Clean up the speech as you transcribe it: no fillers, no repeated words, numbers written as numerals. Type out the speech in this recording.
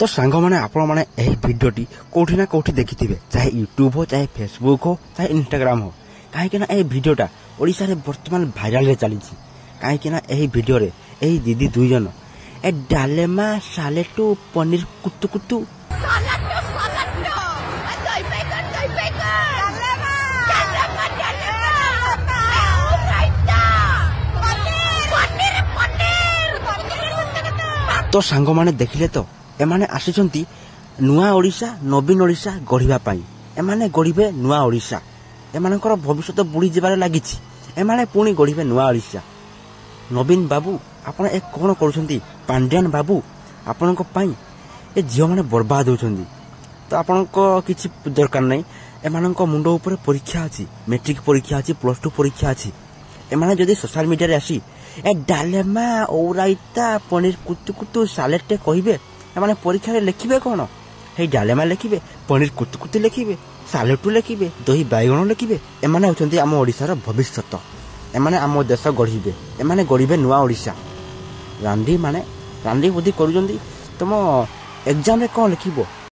तो सांग मैंने आपण मैंने भिडटी कौटी ना कौटी देखी चाहे यूट्यूब हो चाहे फेसबुक हो चाहे इंस्टाग्राम हो कहीं भिडटा ओडिशा रे वर्तमान भाइराल रे चली कहीं भिडियो रे दीदी दुई जन ए डालेमा सालेटू पनीर कुतु कुतु तो सांग माने देखिले तो एमाने आसिचंती नुआ ओडिशा नवीन ओडिशा गढ़िबा पाई एमाने गढ़िबे नुआ ओडिशा एमानकर भविष्य बुड़ी जबार लागिछि एमाने पुणी गढ़िबे नुआ ओडिशा। नवीन बाबू आपण ए कोन करूछंती पांड्यान बाबू आपणक पाई ए झियो माने बर्बाद होछंती तो आपणक किछि दरकार नै एमानक मुंड ऊपर परीक्षा अछि मैट्रिक परीक्षा अछि प्लस 2 परीक्षा अछि एमाने जदी सोशल मीडिया रे आसी ए डालेमा औराइता पनीर कुतु कुतु सालेटे कहिबे एमाने परीक्षा रे लिखिबे कोन हे डालेमा लिखिबे पनीर कुतु कुतु लिखिबे सालेटू लिखिबे दही बैगण लिखिबे एमाने होचंती आम ओडिशार भविष्यत एमाने आम देश गढ़िबे एमाने गढ़िबे नुआ ओडिशा। रांडी माने रांडी बुद्धि करूचंती तुम एग्जाम रे कोन लिखिबो